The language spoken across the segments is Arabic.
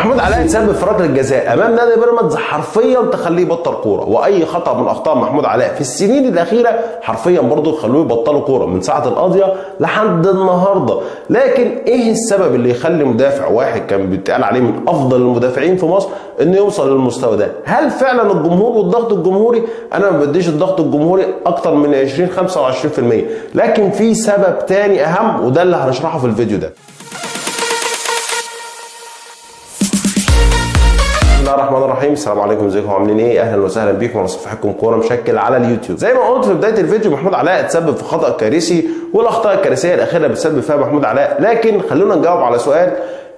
محمود علاء تسبب في ركله جزاء امام نادي بيراميدز حرفيا تخليه يبطل كوره، واي خطا من اخطاء محمود علاء في السنين الاخيره حرفيا برضه يخلوه يبطلوا كوره من ساعه القضيه لحد النهارده. لكن ايه السبب اللي يخلي مدافع واحد كان بيتقال عليه من افضل المدافعين في مصر انه يوصل للمستوى ده؟ هل فعلا الجمهور والضغط الجمهوري؟ انا ما بديش الضغط الجمهوري اكتر من 20-25%، لكن في سبب تاني اهم وده اللي هنشرحه في الفيديو ده. بسم الله الرحمن الرحيم. السلام عليكم، ازيكم عاملين ايه؟ اهلا وسهلا بيكم على صفحتكم كوره مشكل على اليوتيوب. زي ما قلت في بدايه الفيديو، محمود علاء اتسبب في خطا كارثي، والاخطاء الكارثيه الاخيره بتسبب فيها محمود علاء. لكن خلونا نجاوب على سؤال: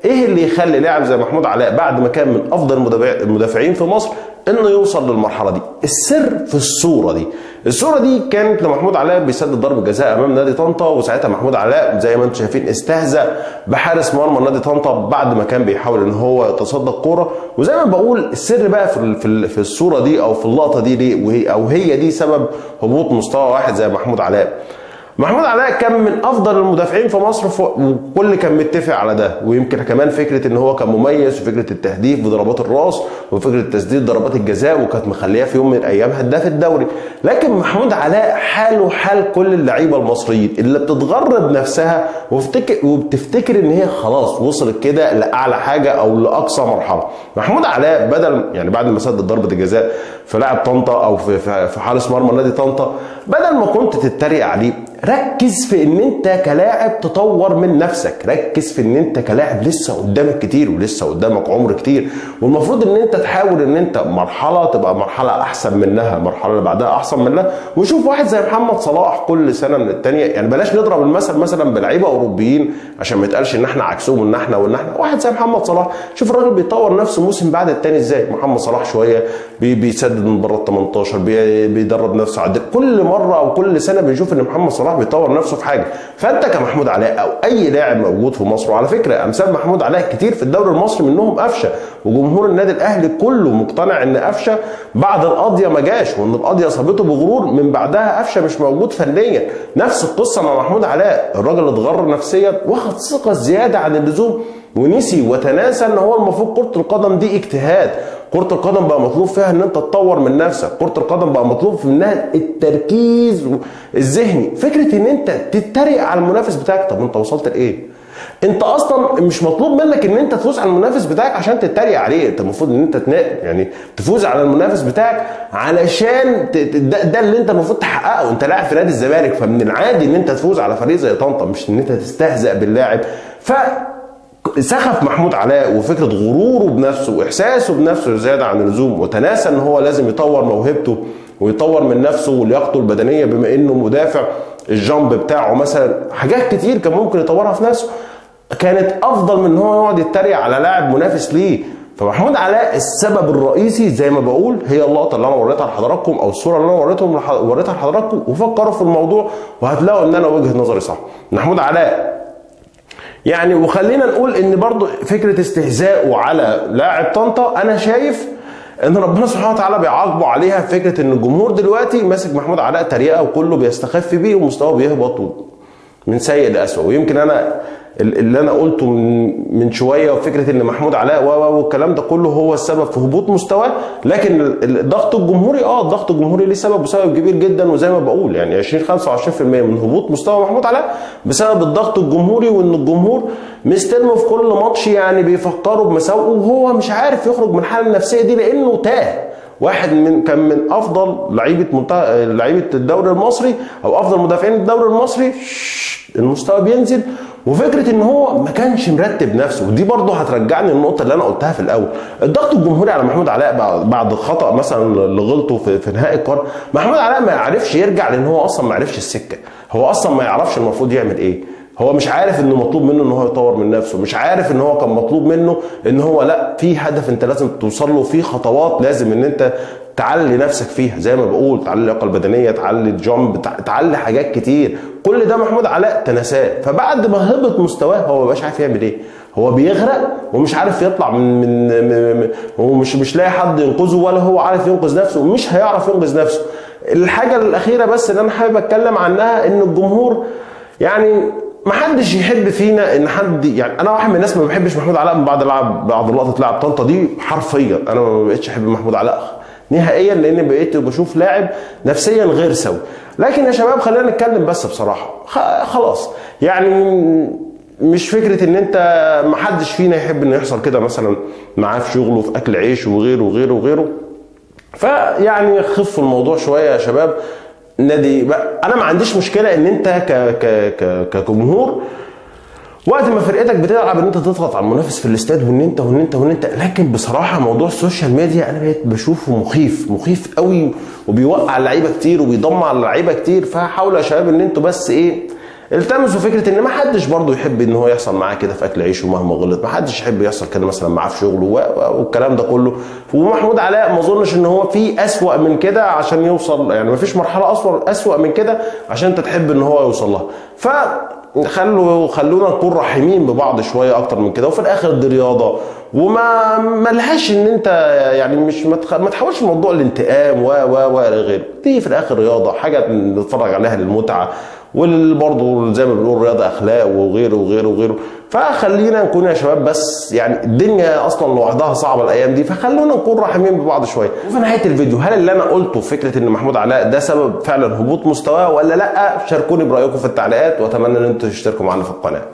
ايه اللي يخلي لاعب زي محمود علاء بعد ما كان من افضل المدافعين في مصر انه يوصل للمرحله دي؟ السر في الصوره دي. الصوره دي كانت لمحمود علاء بيسدد ضربه جزاء امام نادي طنطا، وساعتها محمود علاء زي ما انتم شايفين استهزأ بحارس مرمى نادي طنطا بعد ما كان بيحاول ان هو يتصدى الكوره. وزي ما بقول، السر بقى في الصوره دي او في اللقطه دي ليه، او هي دي سبب هبوط مستوى واحد زي محمود علاء. محمود علاء كان من افضل المدافعين في مصر، والكل كان متفق على ده، ويمكن كمان فكره ان هو كان مميز، وفكره التهديف بضربات الراس، وفكره تسديد ضربات الجزاء، وكانت مخليه في يوم من الايام هداف الدوري. لكن محمود علاء حاله حال كل اللعيبه المصريين اللي بتتغرب نفسها وبتفتكر ان هي خلاص وصلت كده لاعلى حاجه او لاقصى مرحله. محمود علاء بدل يعني بعد ما سدد ضربه الجزاء في لاعب طنطا او في حارس مرمى نادي طنطا، بدل ما كنت تتريق عليه، ركز في ان انت كلاعب تطور من نفسك، ركز في ان انت كلاعب لسه قدامك كتير ولسه قدامك عمر كتير، والمفروض ان انت تحاول ان انت مرحله تبقى مرحله احسن منها، المرحله اللي بعدها احسن منها. وشوف واحد زي محمد صلاح كل سنه من الثانيه، يعني بلاش نضرب المثل مثلا بلعيبه اوروبيين عشان ما يتقالش ان احنا عكسهم وان احنا واحد زي محمد صلاح، شوف الراجل بيطور نفسه موسم بعد الثاني ازاي. محمد صلاح شويه بيسدد من بره ال 18، بيدرب نفسه على كل مره او كل سنه بنشوف ان محمد صلاح بيطور نفسه في حاجه. فانت كمحمود علاء او اي لاعب موجود في مصر، وعلى فكره امثال محمود علاء كتير في الدوري المصري منهم قفشه، وجمهور النادي الاهلي كله مقتنع ان قفشه بعد القضيه ما جاش، وان القضيه صابته بغرور من بعدها قفشه مش موجود فنيا. نفس القصه مع محمود علاء، الراجل اتغر نفسيا، واخد ثقه زياده عن اللزوم، ونسي وتناسى ان هو المفروض كره القدم دي اجتهاد. كرة القدم بقى مطلوب فيها ان انت تطور من نفسك، كرة القدم بقى مطلوب في منها التركيز الذهني. فكرة ان انت تتريق على المنافس بتاعك، طب انت وصلت لايه؟ انت اصلا مش مطلوب منك ان انت تفوز على المنافس بتاعك عشان تتريق عليه، انت المفروض ان انت يعني تفوز على المنافس بتاعك علشان ده اللي انت المفروض تحققه. انت لاعب في نادي الزمالك، فمن العادي ان انت تفوز على فريق زي طنطا، مش ان انت تستهزأ باللاعب. سخف محمود علاء وفكره غروره بنفسه واحساسه بنفسه زياده عن اللزوم، وتناسى ان هو لازم يطور موهبته ويطور من نفسه ولياقته البدنيه، بما انه مدافع الجامب بتاعه مثلا حاجات كتير كان ممكن يطورها في نفسه كانت افضل من ان هو يقعد يتريق على لاعب منافس ليه. فمحمود علاء السبب الرئيسي زي ما بقول هي اللقطه اللي انا وريتها لحضراتكم، او الصوره اللي انا وريتها لحضراتكم، وفكروا في الموضوع وهتلاقوا ان انا وجهه نظري صح. محمود علاء يعني، وخلينا نقول ان برضو فكره استهزاءه على لاعب طنطا، انا شايف ان ربنا سبحانه وتعالى بيعاقبه عليها. فكره ان الجمهور دلوقتي ماسك محمود علاء تريقه وكله بيستخف بيه ومستواه بيهبط من سيء لاسوء. ويمكن انا اللي انا قلته من شويه، وفكره ان محمود علاء والكلام ده كله هو السبب في هبوط مستواه. لكن الضغط الجمهوري الضغط الجمهوري ليه سبب وسبب كبير جدا، وزي ما بقول يعني 20-25% من هبوط مستوى محمود علاء بسبب الضغط الجمهوري، وان الجمهور مستلمه في كل ماتش، يعني بيفكروا بمساوئه وهو مش عارف يخرج من الحاله النفسيه دي لانه تاه. واحد كان من افضل لعيبه الدوري المصري او افضل مدافعين الدوري المصري، المستوى بينزل. وفكره ان هو ما كانش مرتب نفسه، ودي برضه هترجعني للنقطه اللي انا قلتها في الاول. الضغط الجمهوري على محمود علاء بعد خطا مثلا اللي غلطه في نهائي القرن، محمود علاء ما يعرفش يرجع، لان هو اصلا ما عرفش السكه، هو اصلا ما يعرفش المفروض يعمل ايه. هو مش عارف انه مطلوب منه ان هو يطور من نفسه، مش عارف ان هو كان مطلوب منه ان هو لا، في هدف انت لازم توصل له، في خطوات لازم ان انت تعلي نفسك فيها، زي ما بقول تعلي اللياقه البدنيه، تعلي الجامب، تعلي حاجات كتير. كل ده محمود علاء تناساه. فبعد ما هبط مستواه هو ما بقاش عارف يعمل ايه، هو بيغرق ومش عارف يطلع من هو مش لاقي حد ينقذه، ولا هو عارف ينقذ نفسه، ومش هيعرف ينقذ نفسه. الحاجه الاخيره بس اللي انا حابب اتكلم عنها ان الجمهور يعني محدش يحب فينا ان حد، يعني انا واحد من الناس ما بحبش محمود علاء من بعد لقطه لاعب طنطا دي حرفيا. انا ما بقتش احب محمود علاء نهائيا، لان بقيت بشوف لاعب نفسيا غير سوي. لكن يا شباب خلينا نتكلم بس بصراحه، خلاص يعني مش فكره ان انت، محدش فينا يحب انه يحصل كده مثلا معاه في شغله، في اكل عيش وغيره وغيره وغيره. فيعني خفوا الموضوع شويه يا شباب. نادي انا ما عنديش مشكله ان انت كجمهور وقت ما فرقتك بتلعب ان انت تضغط على المنافس في الاستاد، وان انت لكن بصراحه موضوع السوشيال ميديا انا بقيت بشوفه مخيف قوي، وبيوقع اللعيبه كتير وبيضمع اللعيبه كتير. فحاولوا يا شباب ان انتوا بس التمسوا فكره ان ما حدش برضه يحب ان هو يحصل معاه كده في اكل عيشه مهما غلط، ما حدش يحب يحصل كده مثلا معاه في شغله والكلام ده كله. ومحمود علاء ما اظنش ان هو في اسوأ من كده عشان يوصل، يعني ما فيش مرحله اسوأ من كده عشان انت تحب ان هو يوصل لها. خلونا نكون رحيمين ببعض شويه اكتر من كده. وفي الاخر دي رياضه، وما ملهاش ان انت يعني مش ما تحاولش موضوع الانتقام و غيره. دي في الاخر رياضه، حاجه نتفرج عليها للمتعه، وبرضه زي ما بنقول رياضه اخلاق وغيره وغيره وغيره. فخلينا نكون يا شباب بس، يعني الدنيا اصلا لوحدها صعبه الايام دي، فخلونا نكون رحيمين ببعض شويه. وفي نهايه الفيديو، هل اللي انا قلته فكره ان محمود علاء ده سبب فعلا هبوط مستواه ولا لا؟ شاركوني برايكم في التعليقات، واتمنى ان انتم تشتركوا معنا في القناه.